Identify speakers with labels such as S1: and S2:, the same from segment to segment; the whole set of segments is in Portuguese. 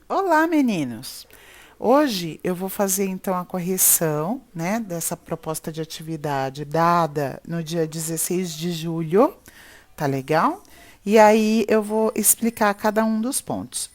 S1: Olá, meninos! Hoje eu vou fazer então a correção, né, dessa proposta de atividade dada no dia 16 de julho, tá legal? E aí eu vou explicar cada um dos pontos.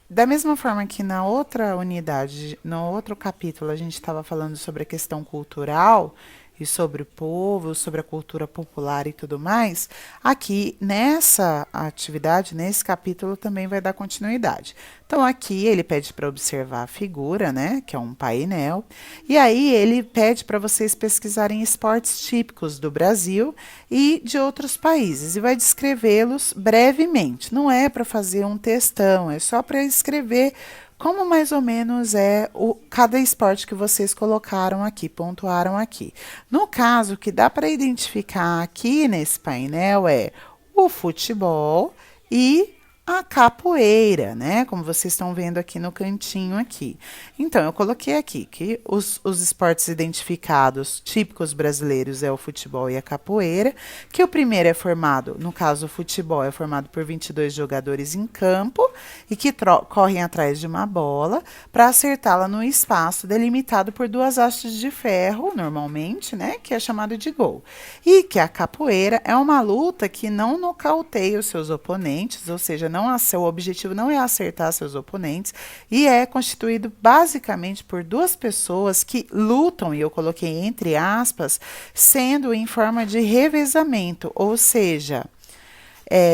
S1: Da mesma forma que na outra unidade, no outro capítulo, a gente estava falando sobre a questão cultural e sobre o povo, sobre a cultura popular e tudo mais, aqui nessa atividade, nesse capítulo, também vai dar continuidade. Então, aqui ele pede para observar a figura, né, que é um painel, e aí ele pede para vocês pesquisarem esportes típicos do Brasil e de outros países, e vai descrevê-los brevemente. Não é para fazer um textão, é só para escrever como mais ou menos é cada esporte que vocês colocaram aqui, pontuaram aqui. No caso, o que dá para identificar aqui nesse painel é o futebol e a capoeira, né? Como vocês estão vendo aqui no cantinho aqui. Então, eu coloquei aqui que os esportes identificados típicos brasileiros é o futebol e a capoeira, que o primeiro é formado, no caso o futebol, é formado por 22 jogadores em campo e que correm atrás de uma bola para acertá-la no espaço delimitado por duas hastes de ferro, normalmente, né? Que é chamado de gol. E que a capoeira é uma luta que não nocauteia os seus oponentes, ou seja, não, seu objetivo não é acertar seus oponentes, e é constituído basicamente por duas pessoas que lutam, e eu coloquei entre aspas, sendo em forma de revezamento, ou seja,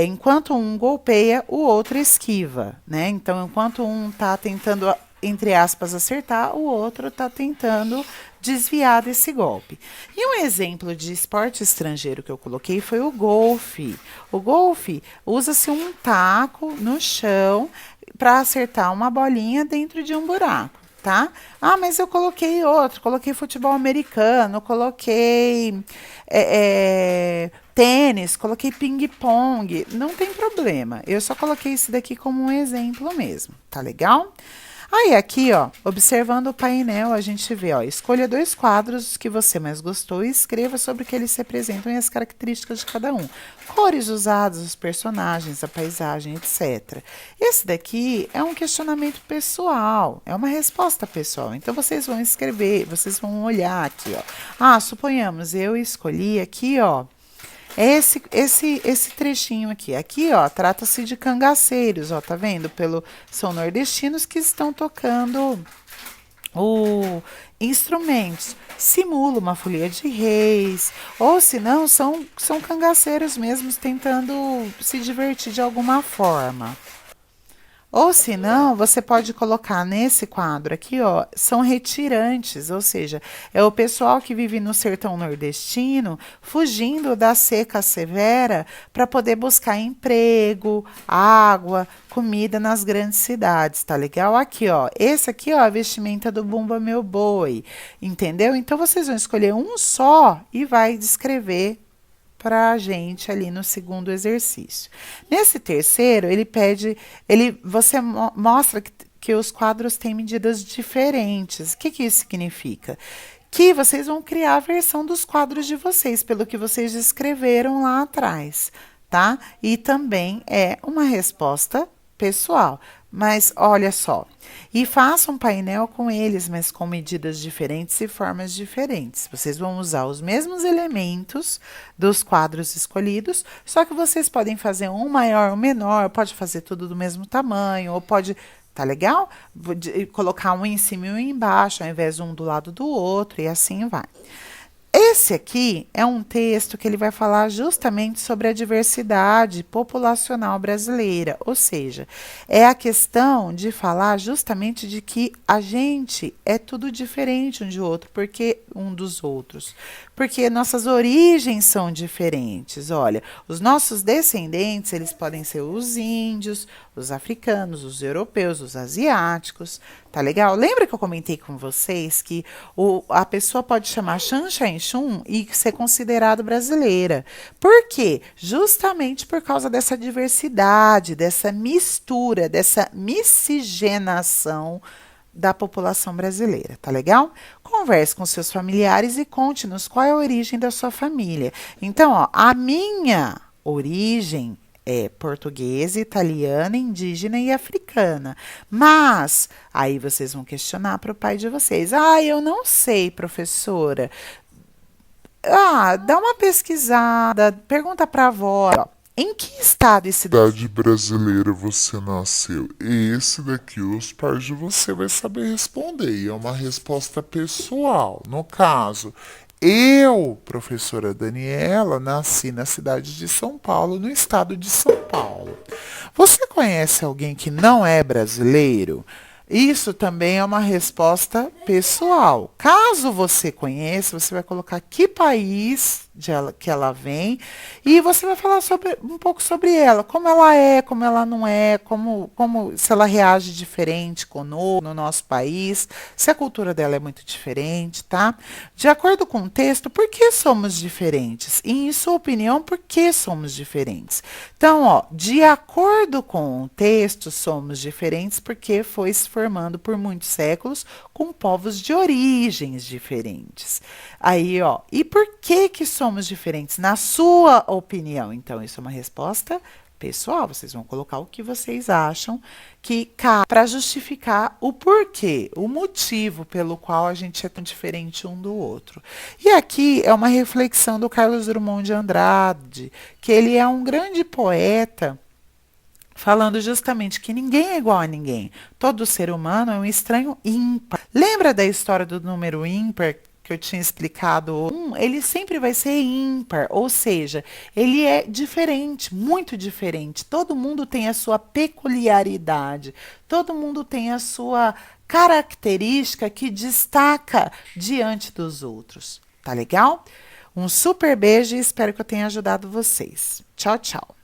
S1: enquanto um golpeia, o outro esquiva, né? Então, enquanto um está tentando, entre aspas, acertar, o outro está tentando desviar desse golpe. E um exemplo de esporte estrangeiro que eu coloquei foi o golfe. O golfe usa-se um taco no chão para acertar uma bolinha dentro de um buraco. Tá? Ah, mas eu coloquei outro, coloquei futebol americano, coloquei tênis, coloquei ping-pong, não tem problema. Eu só coloquei esse daqui como um exemplo mesmo, tá legal? Aí aqui, ó, observando o painel, a gente vê, ó, escolha dois quadros que você mais gostou e escreva sobre o que eles representam e as características de cada um. Cores usadas, os personagens, a paisagem, etc. Esse daqui é um questionamento pessoal, é uma resposta pessoal. Então vocês vão escrever, vocês vão olhar aqui, ó. Ah, suponhamos, eu escolhi aqui, ó, esse trechinho aqui. Aqui, ó, trata-se de cangaceiros, ó, tá vendo? São nordestinos que estão tocando o instrumentos. Simula uma folia de reis, ou se não, são cangaceiros mesmos tentando se divertir de alguma forma. Ou se não, você pode colocar nesse quadro aqui, ó, são retirantes, ou seja, é o pessoal que vive no sertão nordestino, fugindo da seca severa para poder buscar emprego, água, comida nas grandes cidades, tá legal? Aqui, ó, esse aqui, ó, a vestimenta do Bumba Meu Boi, entendeu? Então vocês vão escolher um só e vai descrever para a gente ali no segundo exercício. Nesse terceiro, ele pede, você mostra que os quadros têm medidas diferentes. O que isso significa? Que vocês vão criar a versão dos quadros de vocês, pelo que vocês escreveram lá atrás, tá? E também é uma resposta pessoal. Mas olha só, e faça um painel com eles, mas com medidas diferentes e formas diferentes. Vocês vão usar os mesmos elementos dos quadros escolhidos, só que vocês podem fazer um maior, um menor, pode fazer tudo do mesmo tamanho, ou pode. Tá legal? Colocar um em cima e um embaixo, ao invés de um do lado do outro, e assim vai. Esse aqui é um texto que ele vai falar justamente sobre a diversidade populacional brasileira, ou seja, é a questão de falar justamente de que a gente é tudo diferente um de outro, porque um dos outros, porque nossas origens são diferentes. Olha, os nossos descendentes, eles podem ser os índios, os africanos, os europeus, os asiáticos, tá legal? Lembra que eu comentei com vocês que a pessoa pode chamar Chan Chan Chun e ser considerada brasileira. Por quê? Justamente por causa dessa diversidade, dessa mistura, dessa miscigenação da população brasileira, tá legal? Converse com seus familiares e conte-nos qual é a origem da sua família. Então, ó, a minha origem É portuguesa, italiana, indígena e africana. Mas aí vocês vão questionar para o pai de vocês. Ah, eu não sei, professora. Ah, dá uma pesquisada, pergunta para a avó. Ó, em que estado e cidade
S2: Cidade brasileira você nasceu? Esse daqui os pais de você vai saber responder. E é uma resposta pessoal. No caso, eu, professora Daniela, nasci na cidade de São Paulo, no estado de São Paulo. Você conhece alguém que não é brasileiro? Isso também é uma resposta pessoal. Caso você conheça, você vai colocar que país que ela vem e você vai falar um pouco sobre ela, como ela não é, se ela reage diferente conosco, no nosso país, se a cultura dela é muito diferente, tá? De acordo com o texto, por que somos diferentes? E, em sua opinião, por que somos diferentes? Então, ó, de acordo com o texto, somos diferentes porque foi se formando por muitos séculos com povos de origens diferentes. Aí, ó, e por que somos diferentes? Na sua opinião. Então, isso é uma resposta pessoal. Vocês vão colocar o que vocês acham que cabe para justificar o porquê, o motivo pelo qual a gente é tão diferente um do outro. E aqui é uma reflexão do Carlos Drummond de Andrade, que ele é um grande poeta falando justamente que ninguém é igual a ninguém. Todo ser humano é um estranho ímpar. Lembra da história do número ímpar que eu tinha explicado? Ele sempre vai ser ímpar, ou seja, ele é diferente, muito diferente. Todo mundo tem a sua peculiaridade, todo mundo tem a sua característica que destaca diante dos outros. Tá legal? Um super beijo e espero que eu tenha ajudado vocês. Tchau, tchau.